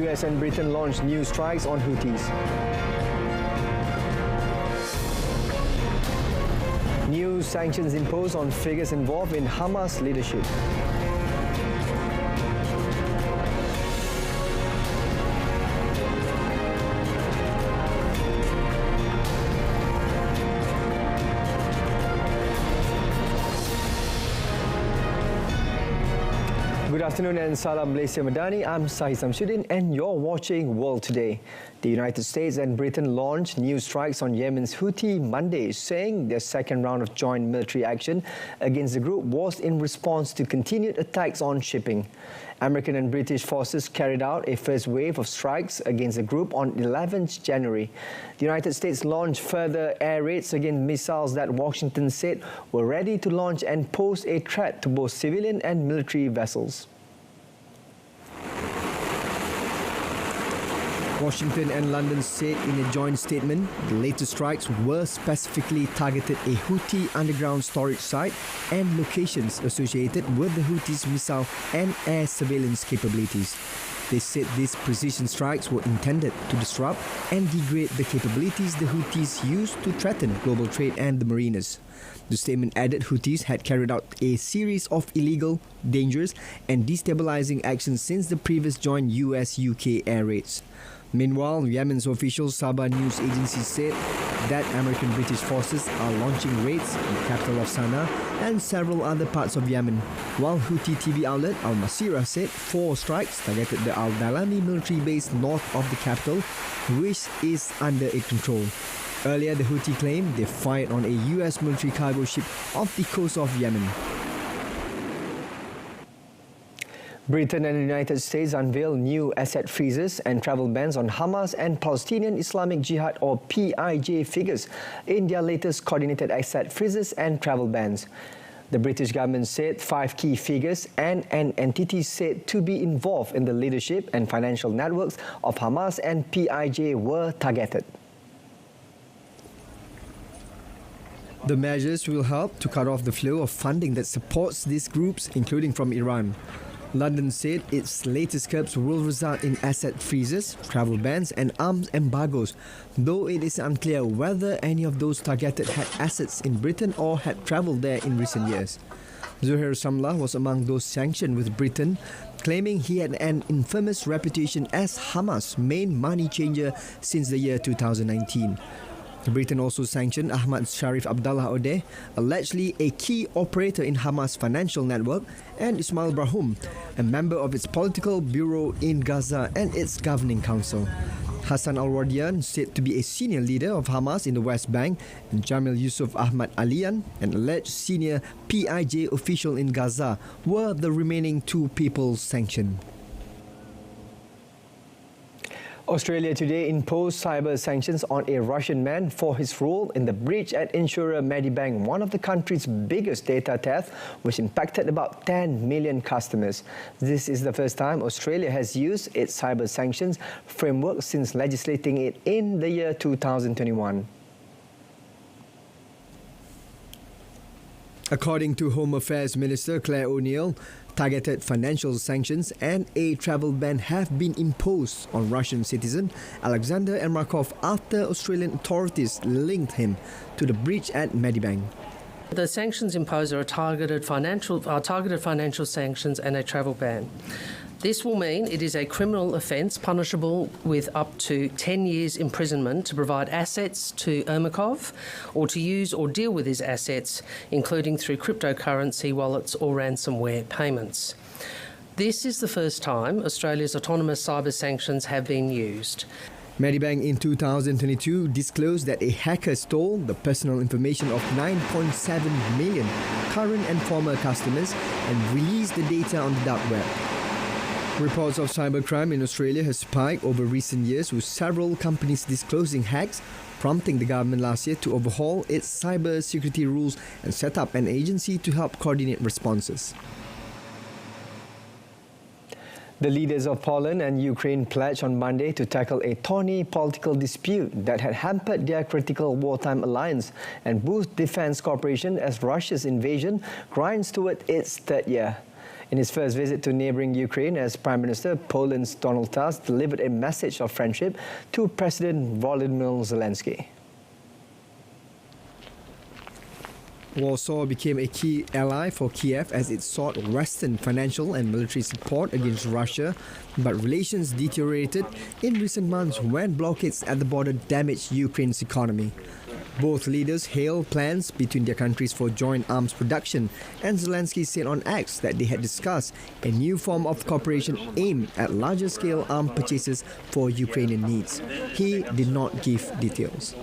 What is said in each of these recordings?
US and Britain launched new strikes on Houthis. New sanctions imposed on figures involved in Hamas leadership. Good afternoon and Salam Malaysia Madani. I'm SAHIH and you're watching World Today. The United States and Britain launched new strikes on Yemen's Houthi Monday, saying their second round of joint military action against the group was in response to continued attacks on shipping. American and British forces carried out a first wave of strikes against the group on 11th January. The United States launched further air raids against missiles that Washington said were ready to launch and pose a threat to both civilian and military vessels. Washington and London said in a joint statement the latest strikes were specifically targeted a Houthi underground storage site and locations associated with the Houthis' missile and air surveillance capabilities. They said these precision strikes were intended to disrupt and degrade the capabilities the Houthis use to threaten global trade and the mariners. The statement added Houthis had carried out a series of illegal, dangerous and destabilizing actions since the previous joint US-UK air raids. Meanwhile, Yemen's official Sabah news agency said that American-British forces are launching raids in the capital of Sana'a and several other parts of Yemen, while Houthi TV outlet Al Masirah said 4 strikes targeted the Al Dalami military base north of the capital, which is under its control. Earlier, the Houthi claimed they fired on a US military cargo ship off the coast of Yemen. Britain and the United States unveiled new asset freezes and travel bans on Hamas and Palestinian Islamic Jihad or PIJ figures in their latest coordinated asset freezes and travel bans. The British government said 5 key figures and an entity said to be involved in the leadership and financial networks of Hamas and PIJ were targeted. The measures will help to cut off the flow of funding that supports these groups, including from Iran. London said its latest curbs will result in asset freezes, travel bans and arms embargoes, though it is unclear whether any of those targeted had assets in Britain or had travelled there in recent years. Zuhair Samlah was among those sanctioned with Britain, claiming he had an infamous reputation as Hamas' main money changer since the year 2019. Britain also sanctioned Ahmad Sharif Abdallah Odeh, allegedly a key operator in Hamas' financial network, and Ismail Brahum, a member of its political bureau in Gaza and its governing council. Hassan al-Wardian, said to be a senior leader of Hamas in the West Bank, and Jamil Yusuf Ahmad Alian, an alleged senior PIJ official in Gaza, were the remaining 2 people sanctioned. Australia today imposed cyber sanctions on a Russian man for his role in the breach at insurer Medibank, one of the country's biggest data theft, which impacted about 10 million customers. This is the first time Australia has used its cyber sanctions framework since legislating it in the year 2021. According to Home Affairs Minister Claire O'Neill, targeted financial sanctions and a travel ban have been imposed on Russian citizen Alexander Ermakov after Australian authorities linked him to the breach at Medibank. The sanctions imposed are targeted financial sanctions and a travel ban. This will mean it is a criminal offence punishable with up to 10 years imprisonment to provide assets to Ermakov or to use or deal with his assets, including through cryptocurrency wallets or ransomware payments. This is the first time Australia's autonomous cyber sanctions have been used. Medibank in 2022 disclosed that a hacker stole the personal information of 9.7 million current and former customers and released the data on the dark web. Reports of cybercrime in Australia has spiked over recent years, with several companies disclosing hacks, prompting the government last year to overhaul its cyber security rules and set up an agency to help coordinate responses. The leaders of Poland and Ukraine pledged on Monday to tackle a thorny political dispute that had hampered their critical wartime alliance and boost defense cooperation as Russia's invasion grinds toward its 3rd year. In his first visit to neighbouring Ukraine as Prime Minister, Poland's Donald Tusk delivered a message of friendship to President Volodymyr Zelensky. Warsaw became a key ally for Kiev as it sought Western financial and military support against Russia, but relations deteriorated in recent months when blockades at the border damaged Ukraine's economy. Both leaders hailed plans between their countries for joint arms production, and Zelensky said on X that they had discussed a new form of cooperation aimed at larger-scale arms purchases for Ukrainian needs. He did not give details.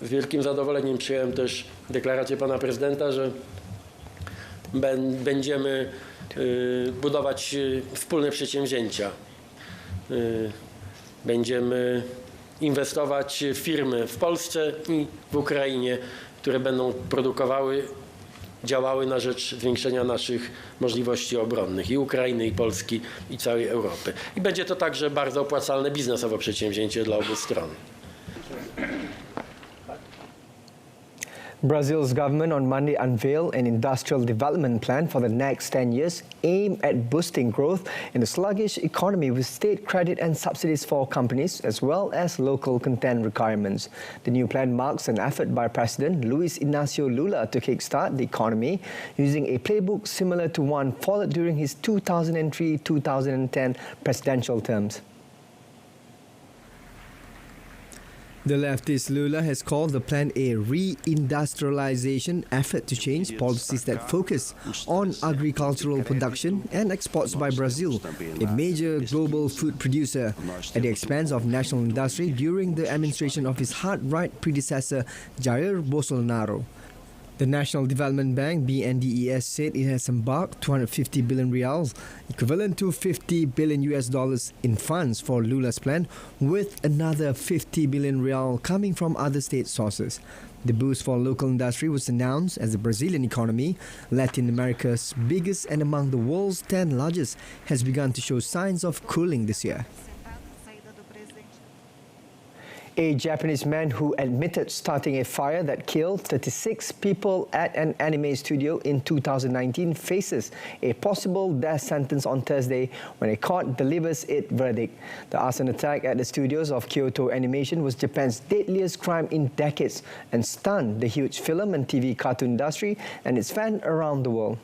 Z wielkim zadowoleniem przyjąłem też deklarację pana prezydenta, że będziemy budować wspólne przedsięwzięcia. Będziemy inwestować w firmy w Polsce i w Ukrainie, które będą produkowały, działały na rzecz zwiększenia naszych możliwości obronnych i Ukrainy, i Polski, i całej Europy. I będzie to także bardzo opłacalne biznesowo przedsięwzięcie dla obu stron. Brazil's government on Monday unveiled an industrial development plan for the next 10 years aimed at boosting growth in the sluggish economy with state credit and subsidies for companies as well as local content requirements. The new plan marks an effort by President Luiz Inácio Lula to kickstart the economy using a playbook similar to one followed during his 2003-2010 presidential terms. The leftist Lula has called the plan a re-industrialization effort to change policies that focus on agricultural production and exports by Brazil, a major global food producer, at the expense of national industry during the administration of his hard-right predecessor Jair Bolsonaro. The National Development Bank, BNDES, said it has embarked 250 billion reals, equivalent to $50 billion in funds for Lula's plan, with another 50 billion real coming from other state sources. The boost for local industry was announced as the Brazilian economy, Latin America's biggest and among the world's 10 largest, has begun to show signs of cooling this year. A Japanese man who admitted starting a fire that killed 36 people at an anime studio in 2019 faces a possible death sentence on Thursday when a court delivers its verdict. The arson attack at the studios of Kyoto Animation was Japan's deadliest crime in decades and stunned the huge film and TV cartoon industry and its fans around the world.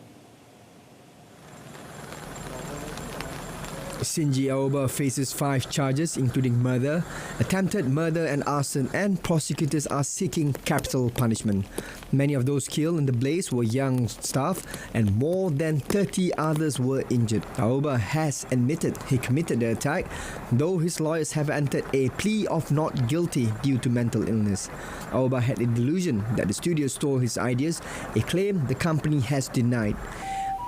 Shinji Aoba faces 5 charges including murder, attempted murder and arson, and prosecutors are seeking capital punishment. Many of those killed in the blaze were young staff and more than 30 others were injured. Aoba has admitted he committed the attack, though his lawyers have entered a plea of not guilty due to mental illness. Aoba had a delusion that the studio stole his ideas, a claim the company has denied.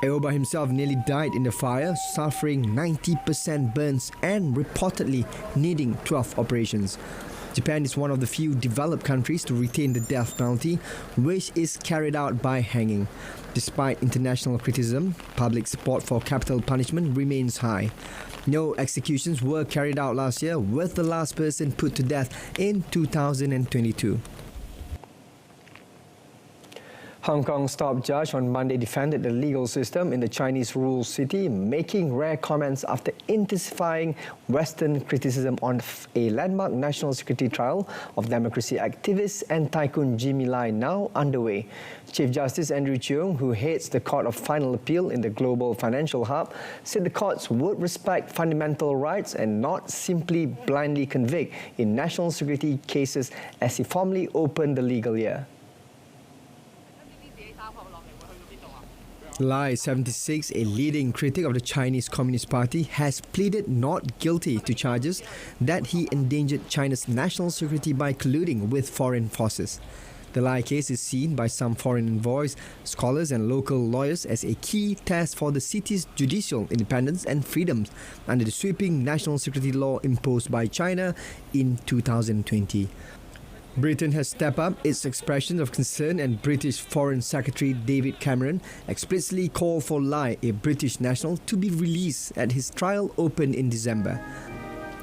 Aoba himself nearly died in the fire, suffering 90% burns and reportedly needing 12 operations. Japan is one of the few developed countries to retain the death penalty, which is carried out by hanging. Despite international criticism, public support for capital punishment remains high. No executions were carried out last year, with the last person put to death in 2022. Hong Kong's top judge on Monday defended the legal system in the Chinese-ruled city, making rare comments after intensifying Western criticism on a landmark national security trial of democracy activist and tycoon Jimmy Lai now underway. Chief Justice Andrew Cheung, who heads the Court of Final Appeal in the global financial hub, said the courts would respect fundamental rights and not simply blindly convict in national security cases as he formally opened the legal year. Lai, 76, a leading critic of the Chinese Communist Party, has pleaded not guilty to charges that he endangered China's national security by colluding with foreign forces. The Lai case is seen by some foreign envoys, scholars and local lawyers as a key test for the city's judicial independence and freedoms under the sweeping national security law imposed by China in 2020. Britain has stepped up its expression of concern, and British Foreign Secretary David Cameron explicitly called for Lai, a British national, to be released at his trial opened in December.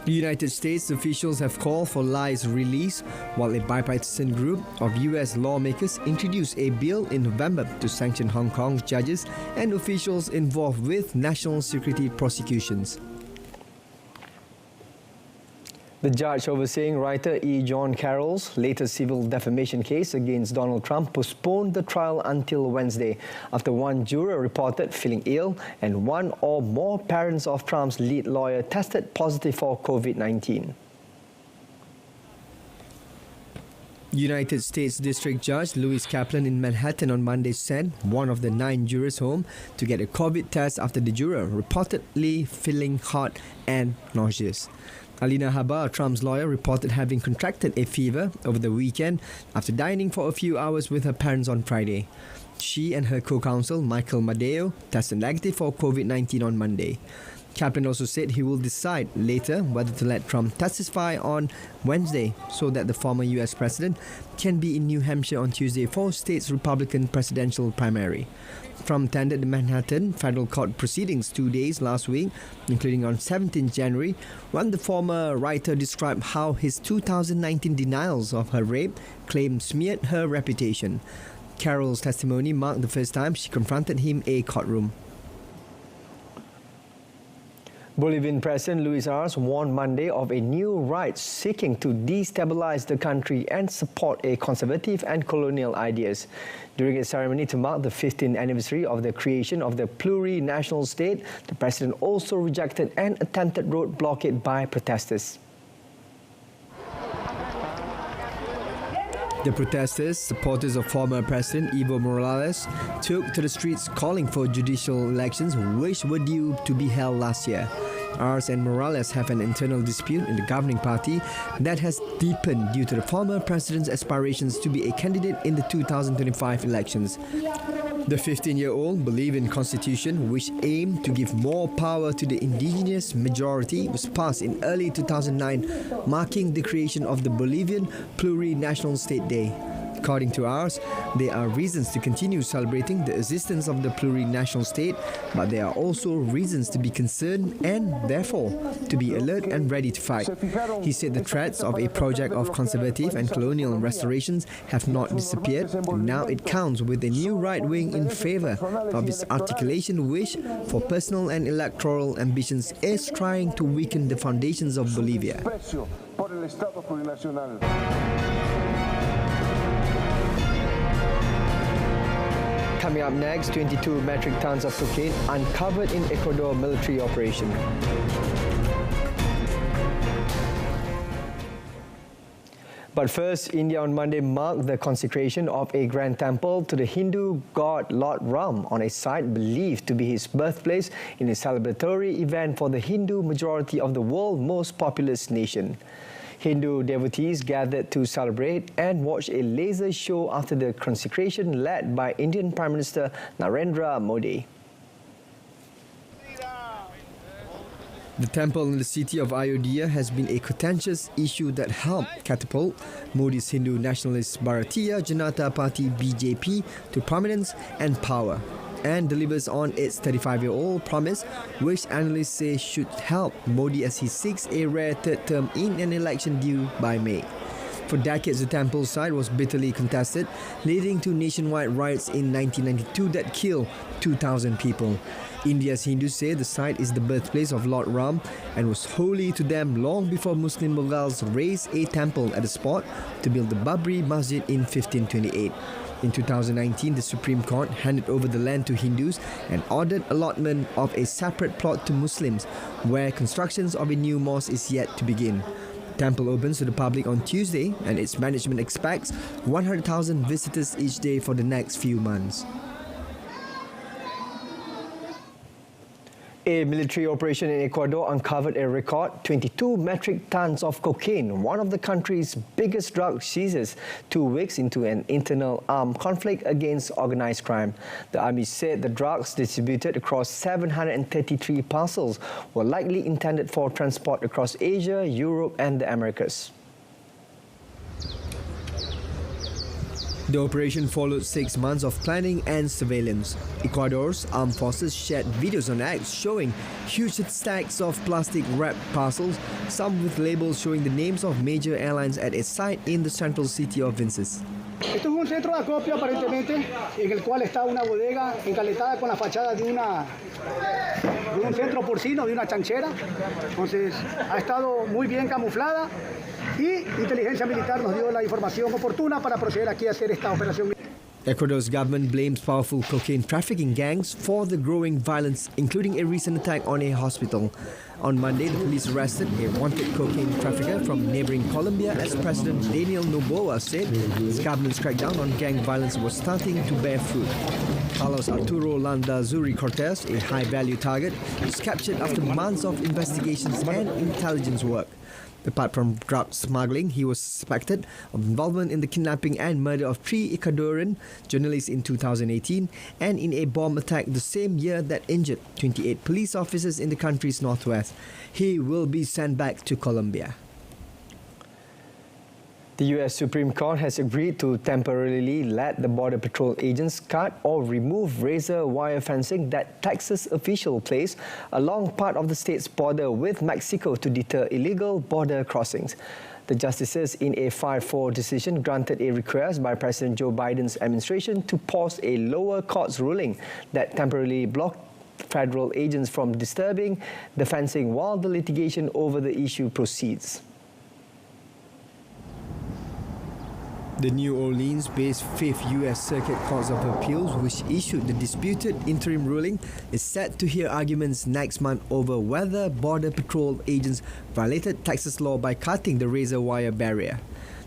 United States officials have called for Lai's release, while a bipartisan group of US lawmakers introduced a bill in November to sanction Hong Kong's judges and officials involved with national security prosecutions. The judge overseeing writer E. John Carroll's latest civil defamation case against Donald Trump postponed the trial until Wednesday after one juror reported feeling ill and one or more parents of Trump's lead lawyer tested positive for COVID-19. United States District Judge Louis Kaplan in Manhattan on Monday sent one of the 9 jurors home to get a COVID test after the juror reportedly feeling hot and nauseous. Alina Habba, Trump's lawyer, reported having contracted a fever over the weekend after dining for a few hours with her parents on Friday. She and her co-counsel, Michael Madeo, tested negative for COVID-19 on Monday. Kaplan also said he will decide later whether to let Trump testify on Wednesday so that the former US president can be in New Hampshire on Tuesday for state's Republican presidential primary. Trump attended the Manhattan federal court proceedings 2 days last week, including on 17 January, when the former writer described how his 2019 denials of her rape claim smeared her reputation. Carroll's testimony marked the first time she confronted him in a courtroom. Bolivian President Luis Arce warned Monday of a new right seeking to destabilize the country and support a conservative and colonial ideas. During a ceremony to mark the 15th anniversary of the creation of the plurinational state, the president also rejected an attempted road blockade by protesters. The protesters, supporters of former President Evo Morales, took to the streets calling for judicial elections which were due to be held last year. Arce and Morales have an internal dispute in the governing party that has deepened due to the former president's aspirations to be a candidate in the 2025 elections. The 15-year-old Bolivian constitution, which aimed to give more power to the indigenous majority, was passed in early 2009, marking the creation of the Bolivian Plurinational State Day. According to Arce, there are reasons to continue celebrating the existence of the plurinational state, but there are also reasons to be concerned and, therefore, to be alert and ready to fight. He said the threats of a project of conservative and colonial restorations have not disappeared, and now it counts with a new right wing in favor of its articulation wish for personal and electoral ambitions is trying to weaken the foundations of Bolivia. Coming up next, 22 metric tons of cocaine uncovered in Ecuador military operation. But first, India on Monday marked the consecration of a grand temple to the Hindu god Lord Ram on a site believed to be his birthplace in a celebratory event for the Hindu majority of the world's most populous nation. Hindu devotees gathered to celebrate and watch a laser show after the consecration led by Indian Prime Minister Narendra Modi. The temple in the city of Ayodhya has been a contentious issue that helped catapult Modi's Hindu nationalist Bharatiya Janata Party BJP to prominence and power, and delivers on its 35-year-old promise, which analysts say should help Modi as he seeks a rare third term in an election due by May. For decades, the temple site was bitterly contested, leading to nationwide riots in 1992 that killed 2,000 people. India's Hindus say the site is the birthplace of Lord Ram and was holy to them long before Muslim Mughals raised a temple at the spot to build the Babri Masjid in 1528. In 2019, the Supreme Court handed over the land to Hindus and ordered allotment of a separate plot to Muslims, where constructions of a new mosque is yet to begin. The temple opens to the public on Tuesday, and its management expects 100,000 visitors each day for the next few months. A military operation in Ecuador uncovered a record 22 metric tons of cocaine, one of the country's biggest drug seizures 2 weeks into an internal armed conflict against organized crime. The army said the drugs distributed across 733 parcels were likely intended for transport across Asia, Europe and the Americas. The operation followed 6 months of planning and surveillance. Ecuador's armed forces shared videos on X showing huge stacks of plastic wrapped parcels, some with labels showing the names of major airlines at a site in the central city of Vinces. Esto es un centro de acopio aparentemente en el cual está una bodega encaletada con la fachada de un centro porcino, de una chanchera. Entonces ha estado muy bien camuflada y inteligencia militar nos dio la información oportuna para proceder aquí a hacer esta operación. Ecuador's government blames powerful cocaine trafficking gangs for the growing violence, including a recent attack on a hospital. On Monday, the police arrested a wanted cocaine trafficker from neighboring Colombia as President Daniel Noboa said his government's crackdown on gang violence was starting to bear fruit. Carlos Arturo Landazuri Cortez, a high-value target, was captured after months of investigations and intelligence work. Apart from drug smuggling, he was suspected of involvement in the kidnapping and murder of 3 Ecuadorian journalists in 2018 and in a bomb attack the same year that injured 28 police officers in the country's northwest. He will be sent back to Colombia. The U.S. Supreme Court has agreed to temporarily let the Border Patrol agents cut or remove razor wire fencing that Texas officials place along part of the state's border with Mexico to deter illegal border crossings. The justices in a 5-4 decision granted a request by President Joe Biden's administration to pause a lower court's ruling that temporarily blocked federal agents from disturbing the fencing while the litigation over the issue proceeds. The New Orleans-based 5th U.S. Circuit Court of Appeals, which issued the disputed interim ruling, is set to hear arguments next month over whether Border Patrol agents violated Texas law by cutting the razor wire barrier.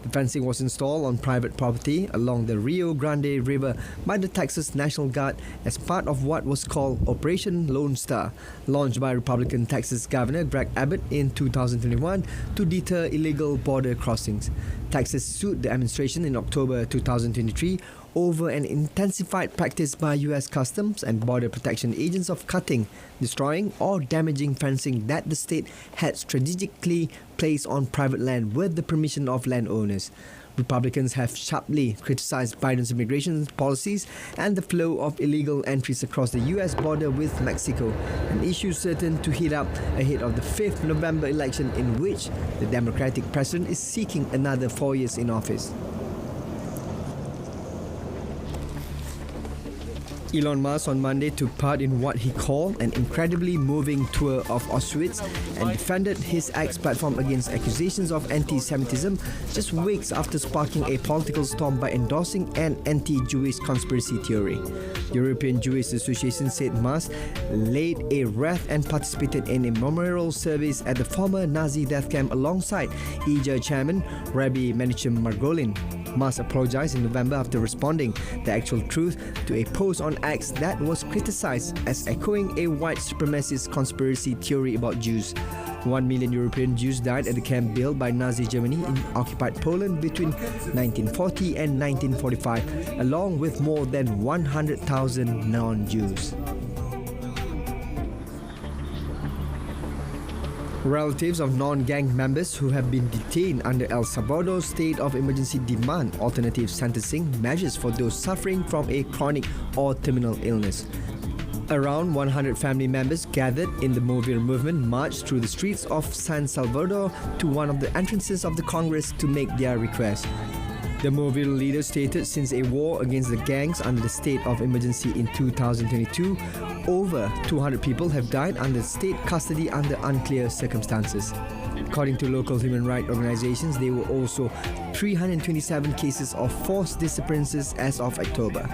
The fencing was installed on private property along the Rio Grande River by the Texas National Guard as part of what was called Operation Lone Star, launched by Republican Texas Governor Greg Abbott in 2021 to deter illegal border crossings. Texas sued the administration in October 2023 over an intensified practice by U.S. Customs and Border Protection agents of cutting, destroying or damaging fencing that the state had strategically placed on private land with the permission of landowners. Republicans have sharply criticized Biden's immigration policies and the flow of illegal entries across the U.S. border with Mexico, an issue certain to heat up ahead of the 5th November election in which the Democratic president is seeking another 4 years in office. Elon Musk on Monday took part in what he called an incredibly moving tour of Auschwitz and defended his X platform against accusations of anti-Semitism just weeks after sparking a political storm by endorsing an anti-Jewish conspiracy theory. The European Jewish Association said Musk laid a wreath and participated in a memorial service at the former Nazi death camp alongside IJA chairman Rabbi Menachem Margolin. Musk apologized in November after responding the actual truth to a post on X that was criticized as echoing a white supremacist conspiracy theory about Jews. 1 million European Jews died at the camp built by Nazi Germany in occupied Poland between 1940 and 1945, along with more than 100,000 non-Jews. Relatives of non-gang members who have been detained under El Salvador's state of emergency demand alternative sentencing measures for those suffering from a chronic or terminal illness. Around 100 family members gathered in the Movir movement marched through the streets of San Salvador to one of the entrances of the Congress to make their request. The Movir leader stated since a war against the gangs under the state of emergency in 2022, over 200 people have died under state custody under unclear circumstances. According to local human rights organizations, there were also 327 cases of forced disappearances as of October.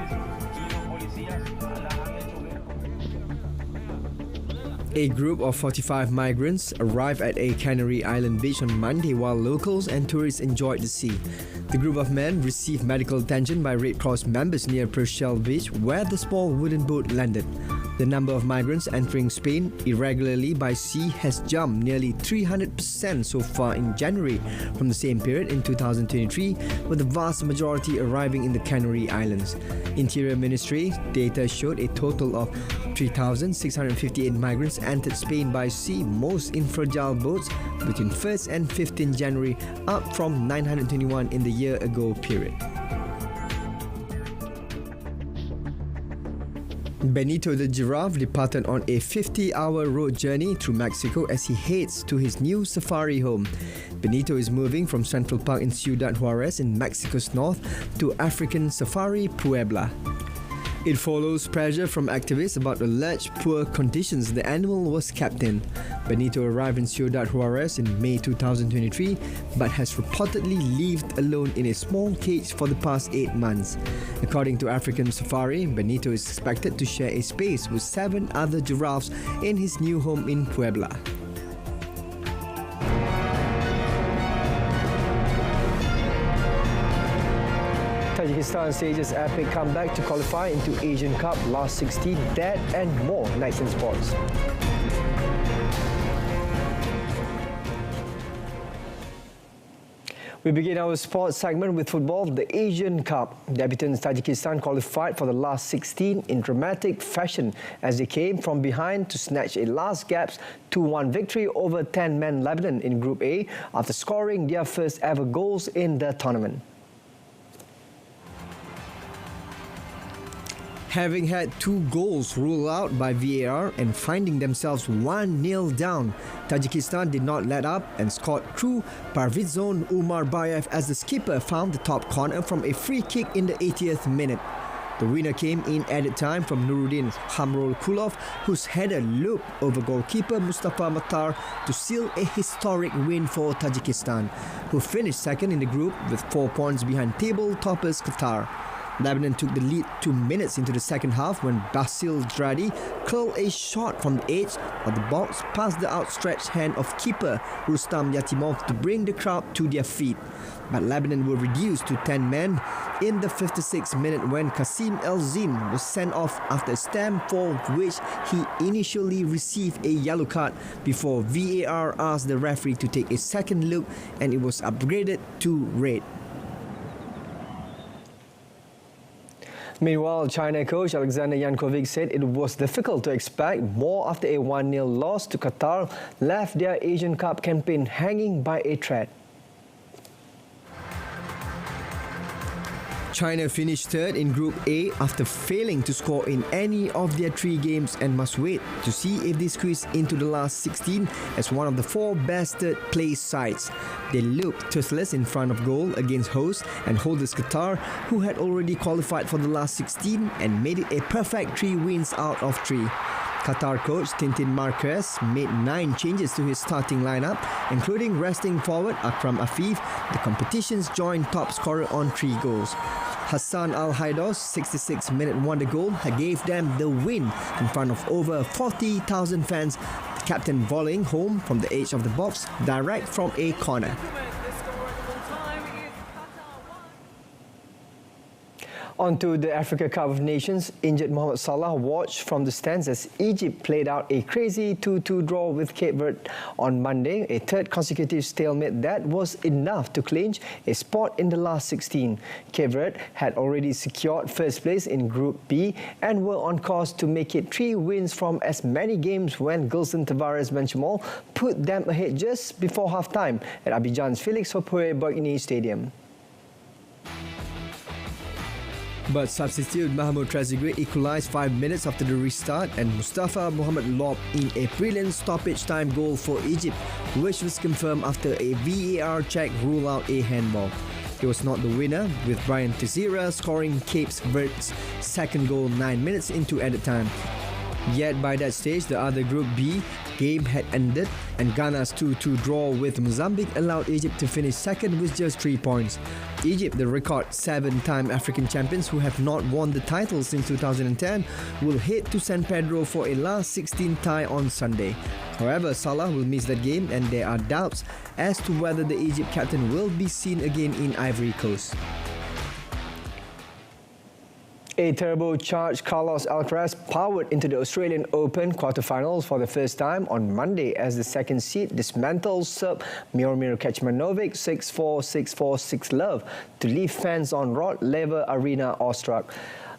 A group of 45 migrants arrived at a Canary Island beach on Monday while locals and tourists enjoyed the sea. The group of men received medical attention by Red Cross members near Pershel Beach, where the small wooden boat landed. The number of migrants entering Spain irregularly by sea has jumped nearly 300% so far in January from the same period in 2023, with the vast majority arriving in the Canary Islands. Interior Ministry data showed a total of 3,658 migrants entered Spain by sea, most in fragile boats, between 1st and 15th January, up from 921 in the year-ago period. Benito the giraffe departed on a 50-hour road journey through Mexico as he heads to his new safari home. Benito is moving from Central Park in Ciudad Juarez in Mexico's north to African Safari Puebla. It follows pressure from activists about alleged poor conditions the animal was kept in. Benito arrived in Ciudad Juarez in May 2023 but has reportedly lived alone in a small cage for the past 8 months. According to African Safari, Benito is expected to share a space with 7 other giraffes in his new home in Puebla. Tajikistan stages epic comeback to qualify into Asian Cup last 16. That and more next in sports. We begin our sports segment with football. The Asian Cup. Debutants Tajikistan qualified for the last 16 in dramatic fashion as they came from behind to snatch a last-gasp 2-1 victory over 10-man Lebanon in Group A after scoring their first ever goals in the tournament. Having had 2 goals ruled out by VAR and finding themselves 1-0 down, Tajikistan did not let up and scored through Parvizon Umar Bayev as the skipper found the top corner from a free kick in the 80th minute. The winner came in added time from Nuruddin Hamrol Kulov, whose header looped over goalkeeper Mustafa Matar to seal a historic win for Tajikistan, who finished second in the group with 4 points behind table toppers Qatar. Lebanon took the lead 2 minutes into the second half when Basil Dradi curled a shot from the edge of the box past the outstretched hand of keeper Rustam Yatimov to bring the crowd to their feet. But Lebanon were reduced to 10 men in the 56th minute when Qasim El-Zin was sent off after a stamp for which he initially received a yellow card before VAR asked the referee to take a second look and it was upgraded to red. Meanwhile, China coach Alexander Yankovic said it was difficult to expect more after a 1-0 loss to Qatar left their Asian Cup campaign hanging by a thread. China finished third in Group A after failing to score in any of their 3 games and must wait to see if they squeeze into the last 16 as one of the 4 best third-place sides. They looked toothless in front of goal against host and holders Qatar, who had already qualified for the last 16 and made it a perfect 3 wins out of 3. Qatar coach Tintin Marquez made 9 changes to his starting lineup, including resting forward Akram Afif, the competition's joint top scorer on 3 goals. Hassan Al-Haidos' 66-minute wonder goal gave them the win in front of over 40,000 fans, the captain volleying home from the edge of the box direct from a corner. On to the Africa Cup of Nations, injured Mohamed Salah watched from the stands as Egypt played out a crazy 2-2 draw with Cape Verde on Monday, a 3rd consecutive stalemate that was enough to clinch a spot in the last 16. Cape Verde had already secured first place in Group B and were on course to make it 3 wins from as many games when Gilson Tavares Benchamal put them ahead just before half-time at Abidjan's Felix Houphouët-Boigny Stadium. But substitute Mahmoud Trezeguet equalised 5 minutes after the restart and Mustafa Mohamed lobbed in a brilliant stoppage time goal for Egypt, which was confirmed after a VAR check ruled out a handball. It was not the winner, with Brian Tizira scoring Cape Verde's second goal 9 minutes into added time. Yet by that stage, the other Group B game had ended and Ghana's 2-2 draw with Mozambique allowed Egypt to finish second with just 3 points. Egypt, the record 7-time African champions who have not won the title since 2010, will head to San Pedro for a last 16 tie on Sunday. However, Salah will miss that game and there are doubts as to whether the Egypt captain will be seen again in Ivory Coast. A turbocharged Carlos Alcaraz powered into the Australian Open quarterfinals for the first time on Monday as the second seed dismantled Serb Miomir Kecmanovic 6-4, 6-4, 6-love to leave fans on Rod Laver Arena awestruck.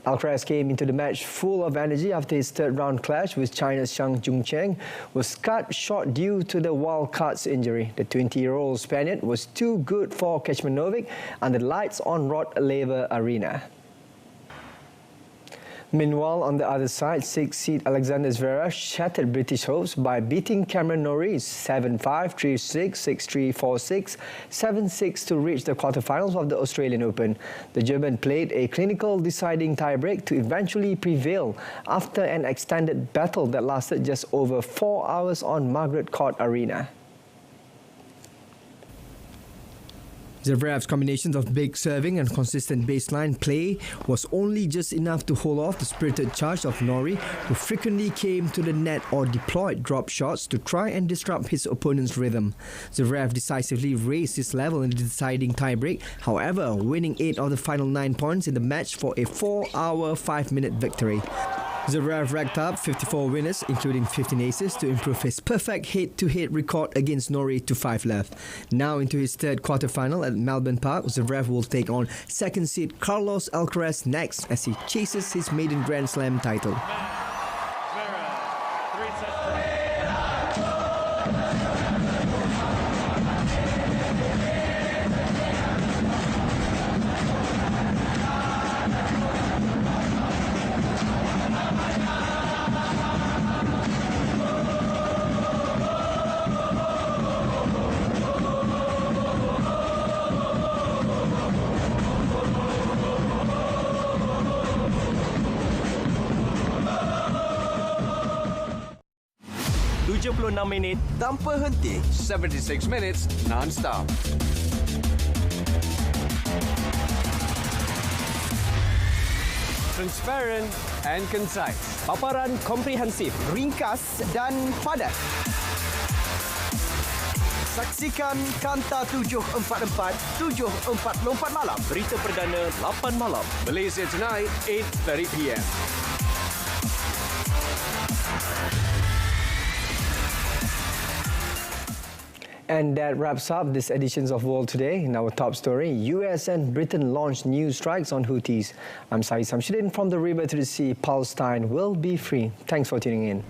Alcaraz came into the match full of energy after his third-round clash with China's Shang Jungcheng was cut short due to the wild card's injury. The 20-year-old Spaniard was too good for Kecmanovic under the lights on Rod Laver Arena. Meanwhile, on the other side, six-seed Alexander Zverev shattered British hopes by beating Cameron Norrie 7-5, 3-6, 6-3, 4-6, 7-6 to reach the quarterfinals of the Australian Open. The German played a clinical deciding tiebreak to eventually prevail after an extended battle that lasted just over 4 hours on Margaret Court Arena. Zverev's combinations of big serving and consistent baseline play was only just enough to hold off the spirited charge of Norrie, who frequently came to the net or deployed drop shots to try and disrupt his opponent's rhythm. Zverev decisively raised his level in the deciding tiebreak, however, winning 8 of the final 9 points in the match for a 4-hour, 5-minute victory. Zverev racked up 54 winners, including 15 aces, to improve his perfect head-to-head record against Norrie to 5 left. Now into his third quarterfinal at Melbourne Park, Zverev will take on second seed Carlos Alcaraz next as he chases his maiden Grand Slam title. minit tanpa henti, 76 minutes non-stop. Transparent and concise. Paparan komprehensif, ringkas dan padat. Saksikan Kanta 744, 7.44 malam. Berita perdana 8 malam. Malaysia Tonight, 8:30 p.m. And that wraps up this edition of World Today. In our top story, US and Britain launched new strikes on Houthis. I'm SAHIH from the river to the sea. Palestine will be free. Thanks for tuning in.